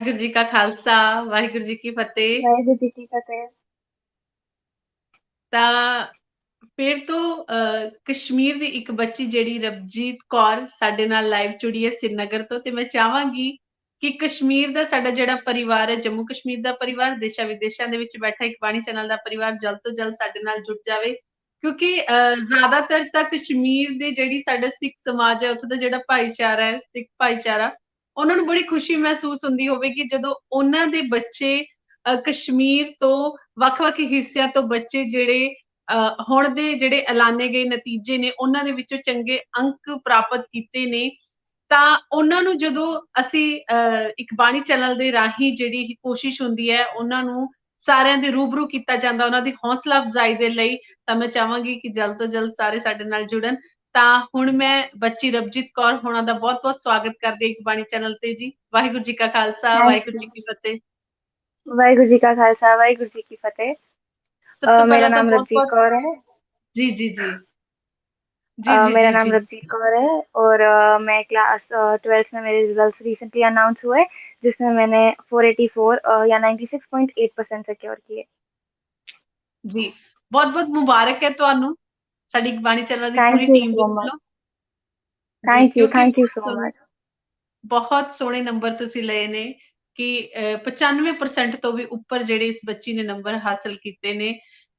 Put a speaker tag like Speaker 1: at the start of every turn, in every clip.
Speaker 1: ਵਾਹਿਗੁਰੂ ਜੀ ਕਾ ਖਾਲਸਾ, ਵਾਹਿਗੁਰੂ ਜੀ ਕੀ ਫਤਿਹ।
Speaker 2: ਵਾਹਿਗੁਰੂ ਜੀ ਕੀ ਫਤਿਹ।
Speaker 1: ਤਾਂ ਫਿਰ ਤੋਂ ਕਸ਼ਮੀਰ ਦੀ ਇੱਕ ਬੱਚੀ ਜਿਹੜੀ ਰਵਜੀਤ ਕੌਰ ਸਾਡੇ ਨਾਲ ਲਾਈਵ ਜੁੜੀ ਹੈ ਸ੍ਰੀਨਗਰ ਤੋਂ ਤੇ ਮੈਂ ਚਾਹਾਂਗੀ ਕਿ ਕਸ਼ਮੀਰ ਦਾ ਸਾਡਾ ਜਿਹੜਾ ਪਰਿਵਾਰ ਹੈ, ਜੰਮੂ ਕਸ਼ਮੀਰ ਦਾ ਪਰਿਵਾਰ, ਦੇਸ਼ਾਂ ਵਿਦੇਸ਼ਾਂ ਦੇ ਵਿੱਚ ਬੈਠਾ ਇੱਕ ਬਾਣੀ ਚੈਨਲ ਦਾ ਪਰਿਵਾਰ ਜਲਦ ਤੋਂ ਜਲਦ ਸਾਡੇ ਨਾਲ ਜੁੜ ਜਾਵੇ ਕਿਉਂਕਿ ਜ਼ਿਆਦਾਤਰ ਤਾਂ ਕਸ਼ਮੀਰ ਦੇ ਜਿਹੜੀ ਸਾਡਾ ਸਿੱਖ ਸਮਾਜ ਹੈ, ਉੱਥੋਂ ਦਾ ਜਿਹੜਾ ਭਾਈਚਾਰਾ ਹੈ, ਸਿੱਖ ਭਾਈਚਾਰਾ, ਉਹਨਾਂ ਨੂੰ ਬੜੀ ਖੁਸ਼ੀ ਮਹਿਸੂਸ ਹੁੰਦੀ ਹੋਵੇਗੀ ਜਦੋਂ ਉਹਨਾਂ ਦੇ ਬੱਚੇ ਕਸ਼ਮੀਰ ਤੋਂ ਵੱਖ-ਵੱਖ ਹਿੱਸਿਆਂ ਤੋਂ ਬੱਚੇ ਜਿਹੜੇ ਹੁਣ ਦੇ ਜਿਹੜੇ ਐਲਾਨੇ ਗਏ ਨਤੀਜੇ ਨੇ ਉਹਨਾਂ ਦੇ ਵਿੱਚੋਂ ਚੰਗੇ ਅੰਕ ਪ੍ਰਾਪਤ ਕੀਤੇ ਨੇ ਤਾਂ ਉਹਨਾਂ ਨੂੰ ਜਦੋਂ ਅਸੀਂ ਇੱਕ ਬਾਣੀ ਚੈਨਲ ਦੇ ਰਾਹੀਂ ਜਿਹੜੀ ਕੋਸ਼ਿਸ਼ ਹੁੰਦੀ ਹੈ ਉਹਨਾਂ ਨੂੰ ਸਾਰਿਆਂ ਦੇ ਰੂਬਰੂ ਕੀਤਾ ਜਾਂਦਾ ਉਹਨਾਂ ਦੀ ਹੌਸਲਾ ਅਫਜ਼ਾਈ ਦੇ ਲਈ ਤਾਂ ਮੈਂ ਚਾਹਾਂਗੀ ਕਿ ਜਲਦ ਤੋਂ ਜਲਦ ਸਾਰੇ ਸਾਡੇ ਨਾਲ ਜੁੜਨ ਤਾਂ ਹੁਣ ਮੈਂ ਬੱਚੀ ਰਵਜੀਤ ਕੌਰ ਹੋਣਾ ਦਾ ਬਹੁਤ-ਬਹੁਤ ਸਵਾਗਤ ਕਰਦੀ ਇੱਕ ਬਾਣੀ ਚੈਨਲ ਤੇ ਜੀ। ਵਾਹਿਗੁਰੂ ਜੀ ਕਾ ਖਾਲਸਾ,
Speaker 2: ਥੈਂਕ
Speaker 1: ਵਾਹਿਗੁਰੂ
Speaker 2: यू।
Speaker 1: ਜੀ ਕੀ ਫਤਿਹ।
Speaker 2: ਵਾਹਿਗੁਰੂ ਜੀ ਕਾ ਖਾਲਸਾ, ਵਾਹਿਗुरु जी की फतेह।
Speaker 1: ਸਭ ਤੋਂ
Speaker 2: मेरा
Speaker 1: ਪਹਿਲਾਂ ਤਾਂ
Speaker 2: नाम रवजीत
Speaker 1: ਬਹੁਤ-ਬਹੁਤ
Speaker 2: कौर है।
Speaker 1: जी, जी, जी। जी, जी,
Speaker 2: मेरा
Speaker 1: जी,
Speaker 2: नाम
Speaker 1: जी।
Speaker 2: रवजीत कौर है और मैं क्लास 12th में मेरे रिजल्ट्स रिसेंटली अनाउंस हुए, जिसमें मैंने 484 या 96.8% सिक्योर किए।
Speaker 1: ਜੀ, ਬਹੁਤ-ਬਹੁਤ ਮੁਬਾਰਕ ਹੈ ਤੁਹਾਨੂੰ, ਸਾਡੀ ਬਾਣੀ channel the Puri
Speaker 2: thank you
Speaker 1: team ਦੇ
Speaker 2: सो मच।
Speaker 1: ਵੱਲੋਂ। ਜੀ, ਕਿਉਂਕਿ
Speaker 2: थैंक यू सो मच।
Speaker 1: ਬਹੁਤ ਸੋਹਣੇ ਨੰਬਰ ਤੁਸੀਂ ਲਏ ਨੇ ਕਿ 95% ਤੋਂ ਵੀ ਉੱਪਰ ਜਿਹੜੇ ਇਸ ਬੱਚੀ ਨੇ ਨੰਬਰ ਹਾਸਲ ਕੀਤੇ ਨੇ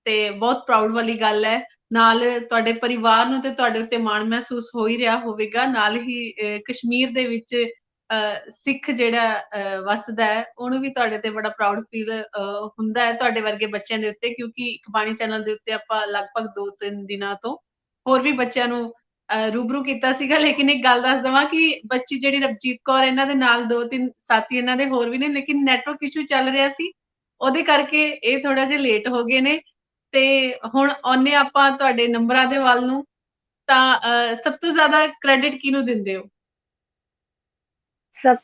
Speaker 1: ਤੇ ਬਹੁਤ ਪ੍ਰਾਊਡ ਵਾਲੀ ਗੱਲ ਹੈ। ਨਾਲ ਤੁਹਾਡੇ ਪਰਿਵਾਰ ਨੂੰ ਤੇ ਤੁਹਾਡੇ ਉੱਤੇ ਮਾਣ ਮਹਿਸੂਸ ਹੋ ਹੀ ਰਿਹਾ ਹੋਵੇਗਾ। ਨਾਲ ਹੀ ਕਸ਼ਮੀਰ ਦੇ ਵਿੱਚ ਸਿੱਖ ਜਿਹੜਾ ਵੱਸਦਾ ਹੈ, ਉਹਨੂੰ ਵੀ ਤੁਹਾਡੇ ਤੇ ਬੜਾ ਪ੍ਰਾਊਡ ਫੀਲ ਹੁੰਦਾ ਹੈ ਤੁਹਾਡੇ ਵਰਗੇ ਬੱਚਿਆਂ ਦੇ ਉੱਤੇ ਕਿਉਂਕਿ ਇੱਕ ਬਾਣੀ ਚੈਨਲ ਦੇ ਉੱਤੇ ਆਪਾਂ ਲਗਭਗ 2-3 ਦਿਨਾਂ ਤੋਂ ਹੋਰ ਵੀ ਬੱਚਿਆਂ ਨੂੰ ਰੂਬਰੂ ਕੀਤਾ ਸੀਗਾ ਲੇਕਿਨ ਇੱਕ ਗੱਲ ਦੱਸ ਦੇਵਾਂ ਕਿ ਬੱਚੀ ਜਿਹੜੀ ਰਵਜੀਤ ਕੌਰ ਇਹਨਾਂ ਦੇ ਨਾਲ 2-3 ਸਾਥੀ ਇਹਨਾਂ ਦੇ ਹੋਰ ਵੀ ਨੇ ਲੇਕਿਨ ਨੈਟਵਰਕ ਇਸ਼ੂ ਚੱਲ ਰਿਹਾ ਸੀ ਉਹਦੇ ਕਰਕੇ ਇਹ ਥੋੜਾ ਜਿਹਾ ਲੇਟ ਹੋ ਗਏ ਨੇ ਤੇ ਹੁਣ ਆਉਂਦੇ ਆਪਾਂ ਤੁਹਾਡੇ ਨੰਬਰਾਂ ਦੇ ਵੱਲ ਨੂੰ ਤਾਂ ਸਭ ਤੋਂ ਜ਼ਿਆਦਾ ਕ੍ਰੈਡਿਟ ਕਿਹਨੂੰ ਦਿੰਦੇ ਹੋ?
Speaker 2: सब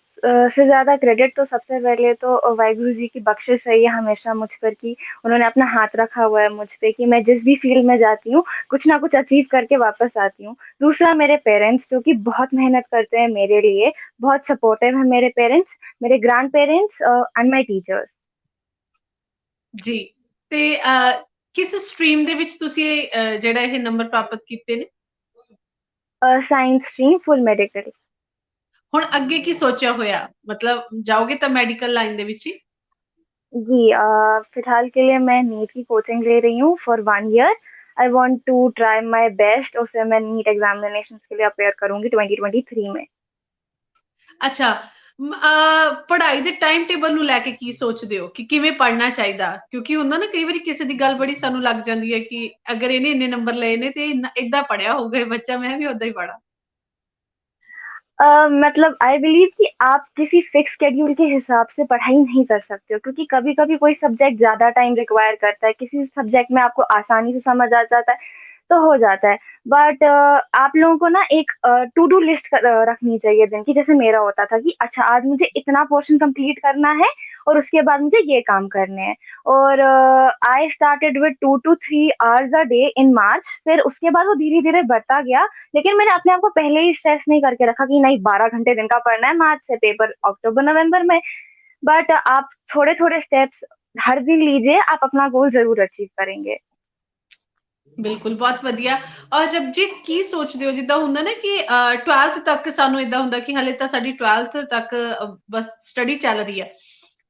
Speaker 2: से ज़्यादा क्रेडिट तो सबसे पहले तो वाहिगुरु जी की बख्शिश रही है हमेशा मुझ पर कि उन्होंने अपना हाथ रखा हुआ है मुझ पे कि मैं जिस भी फ़ील्ड में जाती हूँ, कुछ ना कुछ अचीव करके वापस आती हूँ। दूसरा मेरे पेरेंट्स जो कि बहुत मेहनत करते हैं मेरे लिए, बहुत सपोर्टिव हैं मेरे पेरेंट्स, मेरे grand parents and my teachers.
Speaker 1: ਜੀ ਤੇ ਕਿਸ ਸਟਰੀਮ ਦੇ ਵਿੱਚ ਤੁਸੀਂ ਜਿਹੜਾ ਇਹ ਨੰਬਰ ਪ੍ਰਾਪਤ ਕੀਤੇ ਨੇ?
Speaker 2: Science stream full medical.
Speaker 1: ਹੁਣ ਅੱਗੇ ਕੀ ਸੋਚਿਆ ਹੋਇਆ ਮਤਲਬ ਜਾਓਗੇ ਤਾਂ ਮੈਡੀਕल ਲਾइन ਦੇ ਵਿੱਚ ਹੀ?
Speaker 2: जी फिलहाल के लिए मैं नीट की कोचिंग ले रही हूँ for 1 year. I want to try my best और फिर मैं नीट एग्जामिनेशंस के लिए अपेयर करूँगी 2023 में।
Speaker 1: ਅੱਛਾ ਪੜ੍ਹਾਈ ਦੇ ਟਾਈਮ ਟੇਬਲ ਨੂੰ ਲੈ ਕੇ ਕੀ ਸੋਚਦੇ ਹੋ ਕਿ ਕਿਵੇਂ ਪੜ੍ਹਨਾ ਚਾਹੀਦਾ ਕਿਉਂਕਿ ਹੁੰਦਾ ਨਾ ਕਈ ਵਾਰੀ ਕਿਸੇ ਦੀ ਗੱਲ ਬੜੀ ਸਾਨੂੰ ਲੱਗ ਜਾਂਦੀ ਹੈ ਕਿ ਅਗਰ ਇਹਨੇ ਇੰਨੇ ਨੰਬਰ ਲਏ ਨੇ ਤੇ ਏਦਾਂ पढ़िया होगा ये बच्चा मैं भी उदा ही पढ़ा।
Speaker 2: मतलब आई बिलीव कि आप किसी फिक्स शेड्यूल के हिसाब से पढ़ाई नहीं कर सकते हो क्योंकि कभी-कभी कोई सब्जेक्ट ज़्यादा टाइम रिक्वायर करता है, किसी सब्जेक्ट में आपको आसानी से समझ आ जाता है, तो हो जाता है। बट आप लोगों को ना एक टू डू लिस्ट रखनी चाहिए दिन की, जैसे मेरा होता था कि अच्छा आज मुझे इतना पोर्शन कंप्लीट करना है और उसके बाद मुझे ये काम करने हैं। और I started with 2 to 3 hours a day in March, फिर उसके बाद वो धीरे-धीरे बढ़ता गया। लेकिन मैंने अपने आप को पहले ही स्ट्रेस नहीं करके रखा कि नहीं 12 घंटे दिन का पढ़ना है, मार्च से पेपर अक्टूबर-नवंबर में। बट आप थोड़े-थोड़े स्टेप्स हर दिन लीजिए, आप अपना गोल ज़रूर अचीव करेंगे।
Speaker 1: ਬਿਲਕੁਲ ਬਹੁਤ ਵਧੀਆ। ਔਰ ਰਬਜੀਤ ਕੀ ਸੋਚਦੇ ਹੋ ਜਿੱਦਾਂ ਹੁੰਦਾ ਨਾ ਕਿ 12th ਤੱਕ ਸਾਨੂੰ ਇਦਾਂ ਹੁੰਦਾ ਕਿ ਹਲੇ ਤਾਂ ਸਾਡੀ 12th ਤੱਕ ਬਸ ਸਟੱਡੀ ਚੱਲ ਰਹੀ ਹੈ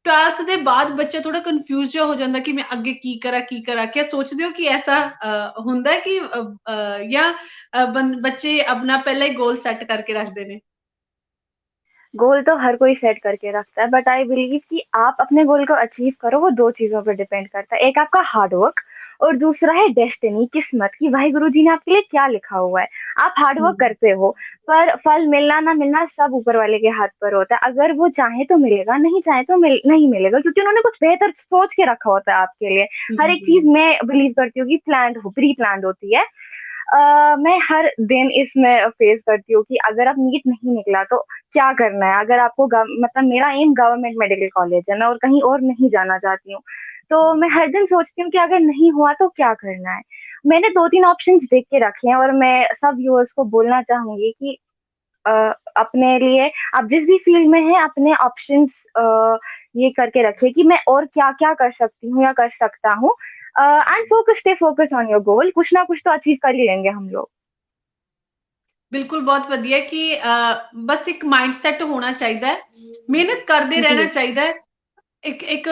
Speaker 1: 12th ਦੇ ਬਾਅਦ ਬੱਚਾ ਥੋੜਾ ਕਨਫਿਊਜ਼ ਜਿਹਾ ਹੋ ਜਾਂਦਾ ਕਿ ਮੈਂ ਅੱਗੇ ਕੀ ਕਰਾਂ ਕਿਆ ਸੋਚਦੇ ਹੋ ਕਿ ਐਸਾ ਹੁੰਦਾ ਹੈ ਕਿ ਜਾਂ ਬੱਚੇ ਆਪਣਾ ਪਹਿਲਾਂ ਹੀ ਗੋਲ ਸੈੱਟ ਕਰਕੇ ਰੱਖਦੇ ने?
Speaker 2: गोल तो हर कोई सेट करके रखता है, बट आई बिलीव कि आप अपने गोल को अचीव करो, वो 2 चीज़ों पे डिपेंड करता है। एक आपका हार्ड वर्क और दूसरा है डेस्टिनी, किस्मत कि वाहिगुरु जी ने आपके लिए क्या लिखा हुआ है। आप हार्ड
Speaker 1: हुँ,
Speaker 2: वर्क करते हो, पर फल मिलना ना मिलना सब ऊपर वाले के हाथ पर होता है। अगर वो चाहे तो मिलेगा, नहीं चाहे तो नहीं मिलेगा क्योंकि उन्होंने कुछ बेहतर सोच के रखा होता है आपके लिए।
Speaker 1: हुँ,
Speaker 2: हर
Speaker 1: हुँ,
Speaker 2: एक चीज़
Speaker 1: हुँ।
Speaker 2: मैं बिलीव करती हूँ कि प्री प्लान्ड होती है। मैं हर दिन इसमें फेस करती हूँ कि अगर अब नीट नहीं निकला तो क्या करना है? अगर आपको मतलब मेरा एम गवर्नमेंट मेडिकल कॉलेज है, मैं और कहीं और नहीं जाना चाहती हूँ। तो मैं हर दिन सोचती हूँ कि अगर नहीं हुआ तो क्या करना है? मैंने 2-3 ऑप्शंस देख के रखे हैं और मैं सब व्यूअर्स को बोलना चाहूँगी कि अपने लिए आप जिस भी फील्ड में हैं अपने ऑप्शंस ये करके रखिए कि मैं और क्या-क्या कर सकती हूँ या कर सकता हूँ। And stay focus on your goal, कुछ ना कुछ तो अचीव कर ही लेंगे हम लोग।
Speaker 1: बिल्कुल, बहुत ਵਧੀਆ कि बस एक माइंडसेट होना चाहिए, मेहनत करते रहना
Speaker 2: जी,
Speaker 1: चाहिए। ਇੱਕ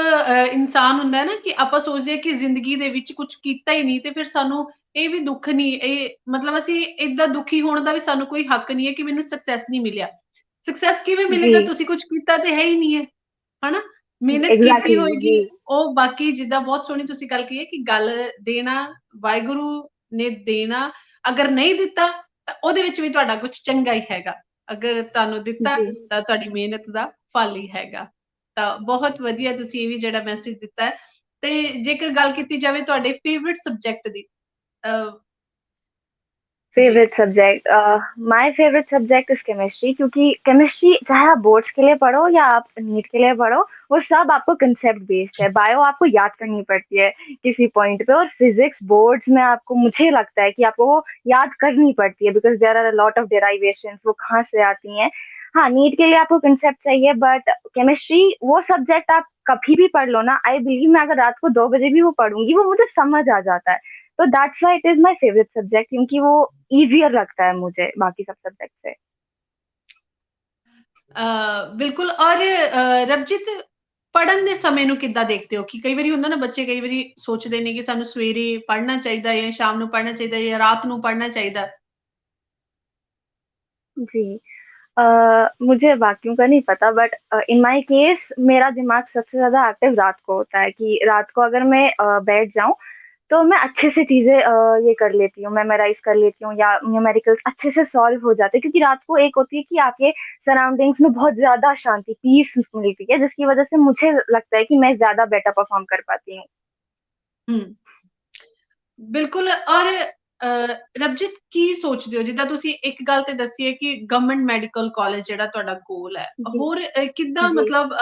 Speaker 1: ਇਨਸਾਨ ਹੁੰਦਾ ਹੈ ਨਾ ਕਿ ਆਪਾਂ ਸੋਚਦੇ ਹਾਂ ਕਿ ਜ਼ਿੰਦਗੀ ਦੇ ਵਿੱਚ ਕੁਝ ਕੀਤਾ ਹੀ ਨਹੀਂ ਤੇ ਫਿਰ ਸਾਨੂੰ ਇਹ ਵੀ ਦੁੱਖ ਨਹੀਂ ਇਹ ਮਤਲਬ ਅਸੀਂ ਏਦਾਂ ਦੁਖੀ ਹੋਣ ਦਾ ਵੀ ਸਾਨੂੰ ਕੋਈ ਹੱਕ ਨਹੀਂ ਹੈ ਕਿ ਮੈਨੂੰ ਸਕਸੈਸ ਨਹੀਂ ਮਿਲਿਆ। ਸਕਸੈਸ ਕਿਵੇਂ
Speaker 2: जी,
Speaker 1: ਮਿਲੇਗਾ ਤੁਸੀਂ ਕੁਝ ਕੀਤਾ ਤੇ ਹੈ ਹੀ ਨਹੀਂ ਹੈ, ਹਨਾ? ਮਿਹਨਤ ਕੀਤੀ
Speaker 2: एग्ज़ैक्टली
Speaker 1: ਹੋਏਗੀ
Speaker 2: जी,
Speaker 1: ਉਹ ਬਾਕੀ ਜਿੱਦਾਂ ਬਹੁਤ ਸੋਹਣੀ ਤੁਸੀਂ ਗੱਲ ਕਹੀ ਹੈ ਕਿ ਗੱਲ ਦੇਣਾ ਵਾਹਿਗੁਰੂ ਨੇ ਦੇਣਾ, ਅਗਰ ਨਹੀਂ ਦਿੱਤਾ ਤਾਂ ਉਹਦੇ ਵਿੱਚ ਵੀ ਤੁਹਾਡਾ ਕੁਝ ਚੰਗਾ ਹੀ ਹੈਗਾ। ਅਗਰ ਤੁਹਾਨੂੰ ਦਿੱਤਾ
Speaker 2: जी।
Speaker 1: ਤਾਂ ਤੁਹਾਡੀ ਮਿਹਨਤ ਦਾ ਫਲ ਹੀ ਹੈਗਾ। ਤਾਂ ਬਹੁਤ ਵਧੀਆ ਤੁਸੀਂ ਇਹ ਵੀ ਜਿਹੜਾ ਮੈਸੇਜ ਦਿੱਤਾ ਹੈ ਤੇ ਜੇਕਰ ਗੱਲ ਕੀਤੀ ਜਾਵੇ ਤੁਹਾਡੇ ਫੇਵਰਿਟ सब्जेक्ट ਦੀ जी।
Speaker 2: Favourite subject my favourite subject is chemistry, क्योंकि केमिस्ट्री चाहे आप बोर्ड्स के लिए पढ़ो या आप नीट के लिए पढ़ो, वो सब आपको कंसेप्ट बेस्ड है। बायो आपको याद करनी पड़ती है किसी पॉइंट पे, और फिजिक्स बोर्ड्स में आपको, मुझे लगता है कि आपको वो याद करनी पड़ती है because there are a lot of derivations, वो कहाँ से आती हैं। हाँ, नीट के लिए आपको कंसेप्ट चाहिए, बट केमिस्ट्री वो सब्जेक्ट आप कभी भी पढ़ लो ना, आई बिलीव मैं अगर रात को 2 बजे भी वो पढ़ूंगी वो मुझे समझ आ जाता है। तो that's why it is my favourite subject, क्योंकि वो ईज़ियर लगता है मुझे बाकी सब सब्जेक्ट से।
Speaker 1: ਬਿਲਕੁਲ ਔਰ ਰਵਜੀਤ ਪੜ੍ਹਨ ਦੇ ਸਮੇਂ ਨੂੰ ਕਿੱਦਾਂ ਦੇਖਦੇ ਹੋ ਕਿ ਕਈ ਵਾਰੀ ਹੁੰਦਾ ਨਾ ਬੱਚੇ ਕਈ ਵਾਰੀ ਸੋਚਦੇ ਨੇ ਕਿ ਸਾਨੂੰ ਸਵੇਰੇ ਪੜ੍ਹਨਾ ਚਾਹੀਦਾ ਹੈ ਜਾਂ ਸ਼ਾਮ ਨੂੰ पढ़ना चाहिए ਜਾਂ ਰਾਤ ਨੂੰ पढ़ना चाहिए।
Speaker 2: जी। मुझे बाकियों का नहीं पता, बट इन माय केस मेरा दिमाग सबसे ज़्यादा एक्टिव रात को होता है, कि रात को अगर मैं बैठ जाऊँ, तो मैं अच्छे से चीज़ें ये कर लेती हूँ, मेमोराइज़ कर लेती हूँ, या न्यूमेरिकल्स अच्छे से सॉल्व हो जाते हैं, क्योंकि रात को एक होती है कि आपके सराउंडिंग्स में बहुत ज़्यादा शांति, पीस मिलती है, जिसकी वज़ह से मुझे लगता है कि मैं ज़्यादा बेटर परफ़ॉर्म कर पाती हूँ।
Speaker 1: ਹੂੰ ਬਿल्कुल ਔਰ ਰਵਜੀਤ ਕੀ ਸੋਚਦੇ ਹੋ ਜਿੱਦਾਂ ਤੁਸੀਂ ਇੱਕ ਗੱਲ ਤੇ ਦੱਸੀ ਹੈ ਕਿ ਗਵਰਨਮੈਂਟ ਮੈਡੀਕਲ ਕਾਲਜ ਜਿਹੜਾ ਤੁਹਾਡਾ ਗੋਲ ਹੈ
Speaker 2: जी,
Speaker 1: ਹੋਰ ਕਿੱਦਾਂ
Speaker 2: जी,
Speaker 1: ਮਤਲਬ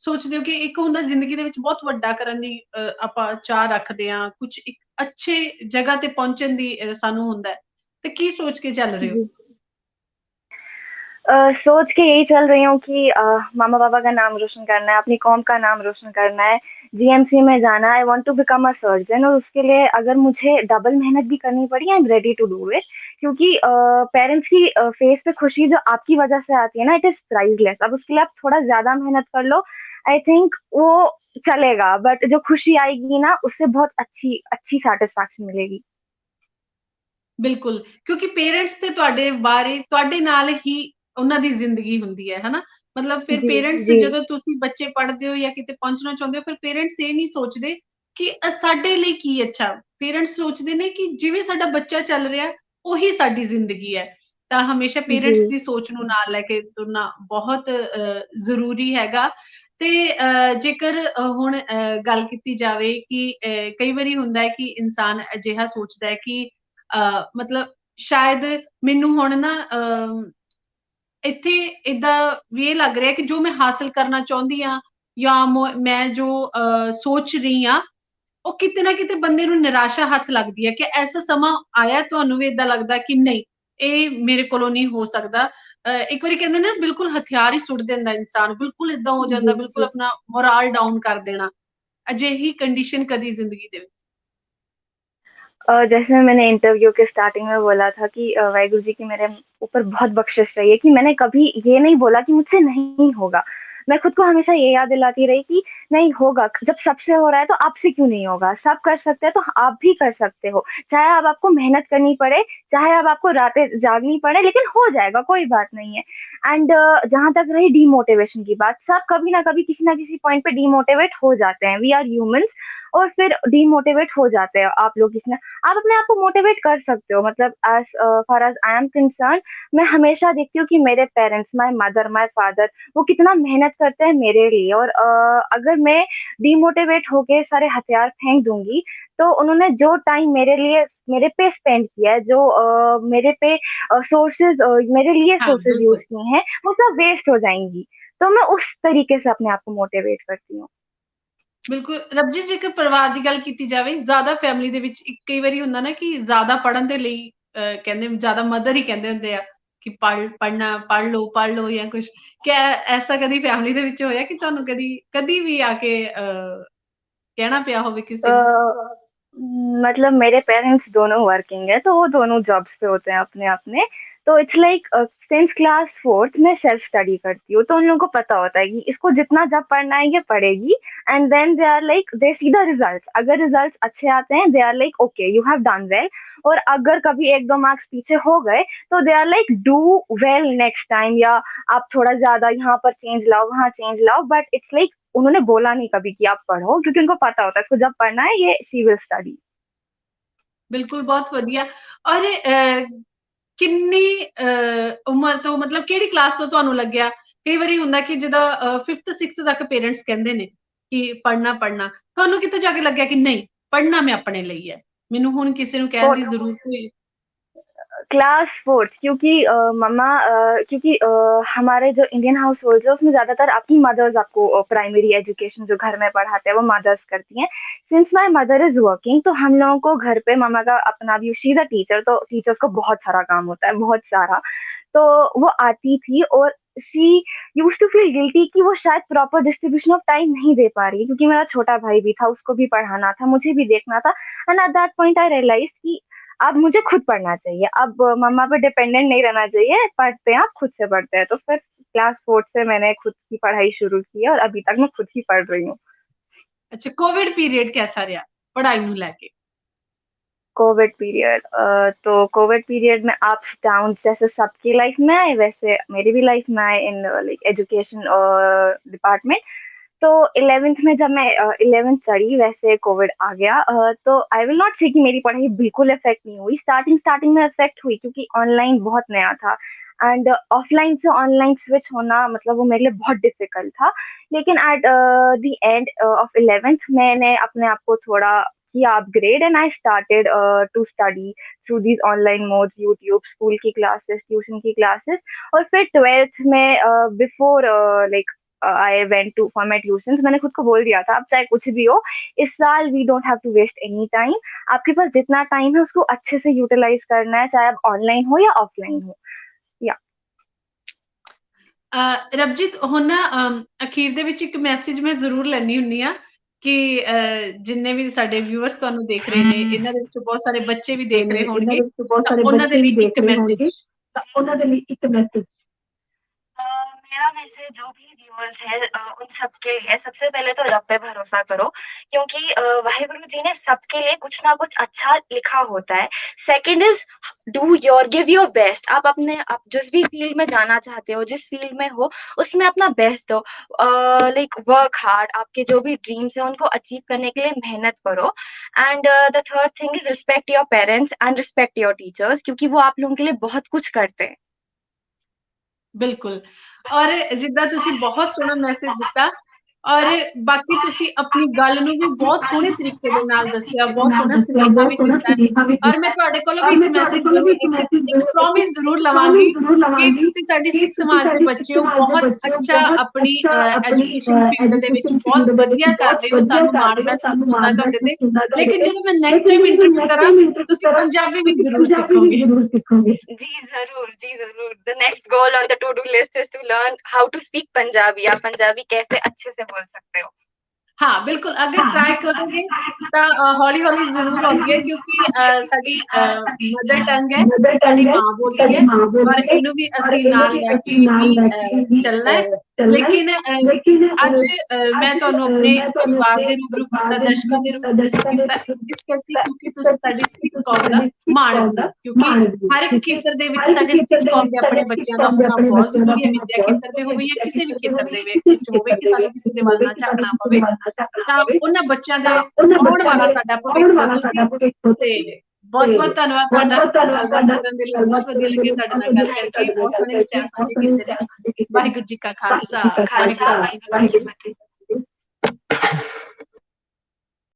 Speaker 1: ਸੋਚਦੇ ਹੋ ਕਿ ਇੱਕ ਹੁੰਦਾ ਜ਼ਿੰਦਗੀ ਦੇ ਵਿੱਚ ਬਹੁਤ ਵੱਡਾ ਕਰਨ ਦੀ ਆਪਾਂ ਚਾਹ ਰੱਖਦੇ ਹਾਂ ਕੁਝ ਇੱਕ ਅੱਛੇ ਜਗ੍ਹਾ ਤੇ ਪਹੁੰਚਣ ਦੀ ਸਾਨੂੰ ਹੁੰਦਾ ਹੈ ਤੇ ਕੀ ਸੋਚ ਕੇ ਚੱਲ ਰਹੇ ਹੋ।
Speaker 2: जी। सोच के यही चल रही हूँ कि मामा-पापा का नाम रोशन करना है, अपनी कौम का नाम रोशन करना है, जीएमसी में जाना है, I want to become a surgeon, और उसके लिए अगर मुझे डबल मेहनत भी करनी पड़ी, I am ready to do it, क्योंकि पेरेंट्स की फेस पे खुशी जो आपकी वजह से आती है ना, इट इज़ प्राइसलेस। अब उसके लिए आप थोड़ा ज़्यादा मेहनत कर लो, आई थिंक वो चलेगा, बट जो खुशी आएगी ना, उससे बहुत अच्छी अच्छी सैटिस्फैक्शन मिलेगी।
Speaker 1: ਬਿल्कुल क्योंकि पेरेंट्स ਤੇ ਤੁਹਾਡੇ ਬਾਰੇ ਤੁਹਾਡੇ ਨਾਲ ਹੀ ਉਹਨਾਂ ਦੀ ਜ਼ਿੰਦਗੀ ਹੁੰਦੀ ਹੈ ਹਨਾ ਮਤਲਬ ਫਿਰ
Speaker 2: जी,
Speaker 1: ਪੇਰੈਂਟਸ
Speaker 2: जी,
Speaker 1: ਜਦੋਂ ਤੁਸੀਂ ਬੱਚੇ ਪੜ੍ਹਦੇ ਹੋ ਜਾਂ ਕਿਤੇ ਪਹੁੰਚਣਾ ਚਾਹੁੰਦੇ ਹੋ ਫਿਰ ਪੇਰੈਂਟਸ ਇਹ ਨਹੀਂ ਸੋਚਦੇ ਕਿ ਸਾਡੇ ਲਈ ਕੀ ਅੱਛਾ ਪੇਰੈਂਟਸ ਸੋਚਦੇ ਨੇ ਕਿ ਜਿਵੇਂ ਸਾਡਾ ਬੱਚਾ ਚੱਲ ਰਿਹਾ ਉਹੀ ਸਾਡੀ ਜ਼ਿੰਦਗੀ ਹੈ ਤਾਂ ਹਮੇਸ਼ਾ
Speaker 2: जी,
Speaker 1: ਪੇਰੈਂਟਸ ਦੀ ਸੋਚ ਨੂੰ ਨਾਲ ਲੈ ਕੇ ਤੁਰਨਾ ਬਹੁਤ ਜ਼ਰੂਰੀ ਹੈਗਾ ਤੇ ਜੇਕਰ ਹੁਣ ਗੱਲ ਕੀਤੀ ਜਾਵੇ ਕਿ ਕਈ ਵਾਰੀ ਹੁੰਦਾ ਹੈ ਕਿ ਇਨਸਾਨ ਅਜਿਹਾ ਸੋਚਦਾ ਹੈ ਕਿ ਮਤਲਬ ਸ਼ਾਇਦ ਮੈਨੂੰ ਹੁਣ ਨਾ ਇੱਥੇ ਏਦਾਂ ਵੀ ਇਹ ਲੱਗ ਰਿਹਾ ਕਿ ਜੋ ਮੈਂ ਹਾਸਿਲ ਕਰਨਾ ਚਾਹੁੰਦੀ ਹਾਂ ਜਾਂ ਮੈਂ ਜੋ ਸੋਚ ਰਹੀ ਹਾਂ ਉਹ ਕਿਤੇ ਨਾ ਕਿਤੇ ਬੰਦੇ ਨੂੰ ਨਿਰਾਸ਼ਾ ਹੱਥ ਲੱਗਦੀ ਹੈ ਕਿ ਐਸਾ ਸਮਾਂ ਆਇਆ ਤੁਹਾਨੂੰ ਵੀ ਏਦਾਂ ਲੱਗਦਾ ਕਿ ਨਹੀਂ ਇਹ ਮੇਰੇ ਕੋਲੋਂ ਨਹੀਂ ਹੋ ਸਕਦਾ ਇੱਕ ਵਾਰੀ ਕਹਿੰਦੇ ਨਾ ਬਿਲਕੁਲ ਹਥਿਆਰ ਹੀ ਸੁੱਟ ਦਿੰਦਾ ਇਨਸਾਨ ਬਿਲਕੁਲ ਏਦਾਂ ਹੋ
Speaker 2: जी,
Speaker 1: ਜਾਂਦਾ ਬਿਲਕੁਲ
Speaker 2: जी।
Speaker 1: ਆਪਣਾ ਮੋਰਾਲ ਡਾਊਨ ਕਰ ਦੇਣਾ ਅਜਿਹੀ ਕੰਡੀਸ਼ਨ कदी ਜ਼ਿੰਦਗੀ ਦੇ ਵਿੱਚ।
Speaker 2: जैसे मैंने इंटरव्यू के स्टार्टिंग में बोला था कि वाहिगुरु जी की मेरे ऊपर बहुत बख्शिश रही है, कि मैंने कभी ये नहीं बोला कि मुझसे नहीं होगा। मैं खुद को हमेशा ये याद दिलाती रही कि नहीं होगा, जब सबसे हो रहा है तो आपसे क्यों नहीं होगा? सब कर सकते हैं तो आप भी कर सकते हो। चाहे अब आपको मेहनत करनी पड़े, चाहे अब आपको रातें जागनी पड़े, लेकिन हो जाएगा, कोई बात नहीं है। एंड जहाँ तक रही डिमोटिवेशन की बात, सब कभी ना कभी किसी ना किसी पॉइंट पे डिमोटिवेट हो जाते हैं। वी आर ह्यूमन्स, और फिर डिमोटिवेट हो जाते हैं आप लोग किसी ना, आप अपने आप को मोटिवेट कर सकते हो। मतलब as far as I am concerned, मैं हमेशा देखती हूँ कि मेरे parents, my mother, my father, वो कितना मेहनत करते हैं मेरे लिए, और अगर मैं डिमोटिवेट होके सारे हथियार फेंक दूँगी, तो उन्होंने जो टाइम मेरे लिए मेरे पे स्पेंड किया है, जो मेरे पे सोर्सेज़ मेरे लिए
Speaker 1: हाँ
Speaker 2: सोर्सेज़ यूज़
Speaker 1: बिल्कुल
Speaker 2: किए हैं, वो सब वेस्ट हो जाएँगी। तो मैं उस तरीके से अपने आप को मोटिवेट करती हूँ।
Speaker 1: ਬਿਲਕੁਲ ਰਬਜੀ ਜੇਕਰ ਪਰਿਵਾਰ ਦੀ ਗੱਲ ਕੀਤੀ ਜਾਵੇ ਜ਼ਿਆਦਾ ਫੈਮਿਲੀ ਦੇ ਵਿੱਚ ਇੱਕ ਕਈ ਵਾਰੀ ਹੁੰਦਾ ਨਾ ਕਿ ਜ਼ਿਆਦਾ ਪੜ੍ਹਨ ਦੇ ਲਈ ਕਹਿੰਦੇ ਜ਼ਿਆਦਾ ਮਦਰ ਹੀ ਕਹਿੰਦੇ ਹੁੰਦੇ ਆ ਕਿ ਪੜ੍ਹ ਲਓ ਜਾਂ ਕੁਛ, ਕਿਆ ਐਸਾ ਕਦੀ ਫੈਮਿਲੀ ਦੇ ਵਿੱਚ ਹੋਇਆ ਕਿ ਤੁਹਾਨੂੰ ਕਦੀ ਵੀ ਆ ਕੇ ਕਹਿਣਾ ਪਿਆ होवे किसी ਨੂੰ?
Speaker 2: मतलब मेरे पेरेंट्स दोनों वर्किंग है, तो वो दोनों जॉब्स पे होते हैं अपने-अपने। तो it's like since class 4th मैं सेल्फ स्टडी करती हूँ, तो उन लोगों को पता होता है कि इसको जितना जब पढ़ना है ये पढ़ेगी and then they are like they see the results. अगर रिजल्ट्स अच्छे आते हैं, they are like okay you have done well, और अगर कभी 1-2 मार्क्स पीछे हो गए, तो they are like do well next time, या आप थोड़ा ज़्यादा यहाँ पर चेंज लाओ, वहाँ चेंज लाओ, बट इट्स लाइक उन्होंने बोला नहीं कभी कि आप पढ़ो, क्योंकि उनको पता होता है इसको जब पढ़ना है ये शी विल स्टडी।
Speaker 1: ਬਿਲਕੁਲ, ਬਹੁਤ ਵਧੀਆ। ਔਰ ਕਿੰਨੀ ਉਮਰ ਤੋਂ, ਮਤਲਬ ਕਿਹੜੀ ਕਲਾਸ ਤੋਂ ਤੁਹਾਨੂੰ ਲੱਗਿਆ? ਕਈ ਵਾਰੀ ਹੁੰਦਾ ਕਿ ਜਦੋਂ 5th 6th ਤੱਕ ਪੇਰੈਂਟਸ ਕਹਿੰਦੇ ਨੇ ਕਿ ਪੜ੍ਹਨਾ, ਤੁਹਾਨੂੰ ਕਿੱਥੇ ਜਾ ਕੇ ਲੱਗਿਆ ਕਿ ਨਹੀਂ, ਪੜ੍ਹਨਾ ਮੈਂ ਆਪਣੇ ਲਈ ਹੈ, ਮੈਨੂੰ ਹੁਣ ਕਿਸੇ ਨੂੰ ਕਹਿਣ ਦੀ ਜ਼ਰੂਰਤ ਹੋਈ?
Speaker 2: क्लास 4th, क्योंकि मम्मा क्योंकि हमारे जो इंडियन हाउस होल्ड है उसमें ज़्यादातर अपनी मदर्स आपको प्राइमरी एजुकेशन जो घर में पढ़ाते हैं वो मदर्स करती हैं। Since my mother is working, तो हम लोगों को घर पे मम्मा का अपना भी, शी इज़ अ टीचर, तो टीचर्स को बहुत सारा काम होता है, बहुत सारा। तो वो आती थी और she used to feel guilty कि वो शायद प्रॉपर डिस्ट्रीब्यूशन ऑफ टाइम नहीं दे पा रही है, क्योंकि मेरा छोटा भाई भी था, उसको भी पढ़ाना था, मुझे भी देखना था। And at that point I realised कि अब मुझे खुद पढ़ना चाहिए, अब मम्मा पे डिपेंडेंट नहीं रहना चाहिए, पढ़ते हैं, अब खुद से पढ़ते हैं। तो फिर क्लास 4th से मैंने खुद की पढ़ाई शुरू की है और अभी तक मैं खुद ही पढ़ रही हूँ।
Speaker 1: अच्छा, कोविड पीरियड कैसा रहा पढ़ाई ਨੂੰ ਲੈ के?
Speaker 2: कोविड पीरियड तो कोविड पीरियड में अप्स डाउन्स जैसे सबकी लाइफ में आए, वैसे मेरी भी लाइफ में आए इन लाइक एजुकेशन डिपार्टमेंट। तो 11th में जब मैं 11th चढ़ी वैसे कोविड आ गया। तो आई विल नॉट से कि मेरी पढ़ाई बिल्कुल इफेक्ट नहीं हुई, स्टार्टिंग में इफेक्ट हुई क्योंकि ऑनलाइन बहुत नया था एंड ऑफलाइन से ऑनलाइन स्विच होना मतलब वो मेरे लिए बहुत डिफिकल्ट था। लेकिन at the end of 11th मैंने अपने आप को थोड़ा किया upgrade and I started to study through these online modes, YouTube, school की क्लासेस, ट्यूशन की क्लासेस। और फिर 12th में before like I went to for my tuition, मैंने खुद को बोल दिया था अब चाहे कुछ भी हो इस साल we don't have to waste any time, आपके पास जितना टाइम है उसको अच्छे से यूटिलाइज करना है, चाहे आप ऑनलाइन हो या ऑफलाइन हो। या
Speaker 1: रबजीत ਹੁਣ ਨਾ ਅਖੀਰ ਦੇ ਵਿੱਚ ਇੱਕ ਮੈਸੇਜ ਮੈਂ ਜ਼ਰੂਰ ਲੈਣੀ ਹੁੰਨੀ ਆ ਕਿ ਜਿੰਨੇ ਵੀ ਸਾਡੇ ਵਿਊਅਰਸ ਤੁਹਾਨੂੰ ਦੇਖ ਰਹੇ ਨੇ, ਇਹਨਾਂ ਦੇ ਵਿੱਚੋਂ ਬਹੁਤ ਸਾਰੇ ਬੱਚੇ ਵੀ ਦੇਖ ਰਹੇ ਹੋਣਗੇ, ਤਾਂ ਉਹਨਾਂ ਦੇ ਲਈ ਇੱਕ ਮੈਸੇਜ।
Speaker 2: मेरा मैसेज जो भी व्यूअर्स है उन सबके लिए, सबसे पहले तो रब पे भरोसा करो क्योंकि वाहिगुरु जी ने सबके लिए कुछ ना कुछ अच्छा लिखा होता है। Second is do your give your best. आप जिस भी फील्ड में जाना चाहते हो, जिस फील्ड में हो उसमें अपना बेस्ट दो, लाइक वर्क हार्ड, आपके जो भी ड्रीम्स है उनको अचीव करने के लिए मेहनत करो। And the third thing is respect your parents and respect your teachers क्योंकि वो आप लोगों के लिए बहुत कुछ करते हैं।
Speaker 1: ਬਿਲਕੁਲ। ਔਰ ਜਿੱਦਾਂ ਤੁਸੀਂ ਬਹੁਤ ਸੋਹਣਾ ਮੈਸੇਜ ਦਿੱਤਾ ਔਰ ਬਾਕੀ ਤੁਸੀਂ ਆਪਣੀ ਗੱਲ ਨੂੰ ਵੀ ਬਹੁਤ ਸੋਹਣੇ ਤਰੀਕੇ ਦੇ ਨਾਲ ਦੱਸਿਆ, ਬਹੁਤ ਸੋਹਣਾ ਸੁਨੇਹਾ ਵੀ ਦਿੱਤਾ ਔਰ ਮੈਂ ਤੁਹਾਡੇ ਕੋਲੋਂ ਵੀ ਇੱਕ ਮੈਸੇਜ ਜ਼ਰੂਰ, ਇੱਕ ਪ੍ਰੋਮਿਸ ਜ਼ਰੂਰ ਲਵਾਂਗੀ ਕਿ ਤੁਸੀਂ ਸਾਡੀ ਸਿੱਖ ਸਮਾਜ ਦੇ ਬੱਚੇ ਹੋ, ਬਹੁਤ ਅੱਛਾ ਆਪਣੀ ਐਜੂਕੇਸ਼ਨ ਫੀਲਡ ਦੇ ਵਿੱਚ ਬਹੁਤ ਵਧੀਆ ਕਰ ਰਹੇ ਹੋ, ਸਾਨੂੰ ਮਾਣ ਮਹਿਸੂਸ ਹੁੰਦਾ ਤੁਹਾਡੇ ਤੇ। ਲੇਕਿਨ ਜਦੋਂ ਮੈਂ ਨੈਕਸਟ ਟਾਈਮ ਇੰਟਰਵਿਊ ਕਰਾਂ ਤੁਸੀਂ ਪੰਜਾਬੀ ਵੀ ਜ਼ਰੂਰ ਸਿੱਖੋਗੇ।
Speaker 2: जी जरूर। The next goal on the to-do list is to learn how to speak Punjabi. आप पंजाबी कैसे अच्छे से बोल सकते हो?
Speaker 1: हाँ, बिल्कुल, अगर ट्राई करोगे ਤਾਂ ਹੌਲੀ-ਹੌਲੀ ਜ਼ਰੂਰ ਆਉਂਦੀ ਹੈ ਕਿਉਂਕਿ ਸਾਡੀ ਮਦਰ ਟੰਗ ਹੈ, ਸਾਡੀ ਮਾਂ ਬੋਲੀ ਹੈ ਔਰ ਇਹਨੂੰ ਵੀ ਅਸੀਂ ਨਾਲ ਲੈ ਕੇ ਹੀ ਚੱਲਣਾ ਹੈ। ਲੇਕਿਨ ਅੱਜ ਮੈਂ ਤੁਹਾਨੂੰ ਆਪਣੇ ਪਰਿਵਾਰ ਦੇ ਰੂਬਰੂ ਕੀਤਾ, ਦਰਸ਼ਕਾਂ ਦੇ ਰੂਬਰੂ ਕੀਤਾ ਇਸ ਕਰਕੇ ਕਿਉਂਕਿ ਤੁਸੀਂ ਸਾਡੀ ਸਿੱਖ ਕੌਮ ਦਾ ਮਾਣ ਹੋ, ਕਿਉਂਕਿ ਹਰ ਇੱਕ ਖੇਤਰ ਦੇ ਵਿੱਚ ਸਾਡੇ ਸਿੱਖ ਕੌਮ ਦੇ ਆਪਣੇ ਬੱਚਿਆਂ ਦਾ ਹੋਣਾ ਬਹੁਤ ਜ਼ਰੂਰੀ ਹੈ, ਵਿੱਦਿਆ ਖੇਤਰ ਦੇ ਹੋਵੇ ਜਾਂ ਕਿਸੇ ਵੀ ਖੇਤਰ ਦੇ ਵਿੱਚ ਹੋਵੇ ਕਿ ਸਾਨੂੰ ਕਿਸੇ ਦੇ ਵੱਲ ਨਾ ਝਾਕਣਾ ਪਵੇ। ਤਾਂ ਉਹਨਾਂ ਬੱਚਿਆਂ ਦੇ ਆਉਣ ਵਾਲਾ ਸਾਡਾ ਭਵਿੱਖ ਹੋ ਤੁਸੀਂ। ਤੇ ਬਹੁਤ-ਬਹੁਤ ਧੰਨਵਾਦ ਤੁਹਾਡਾ ਗੱਲਬਾਤ ਕਰਨ ਦੇ ਲਈ, ਬਹੁਤ ਵਧੀਆ ਲੱਗਿਆ ਤੁਹਾਡੇ ਨਾਲ ਗੱਲ ਕਰਕੇ, ਬਹੁਤ ਸੋਹਣੇ ਵਿਚਾਰ ਸਾਂਝੇ ਕੀਤੇ ਨੇ। ਵਾਹਿਗੁਰੂ ਜੀ ਕਾ ਖਾਲਸਾ, ਵਾਹਿਗੁਰੂ ਜੀ ਕੀ ਫਤਿਹ।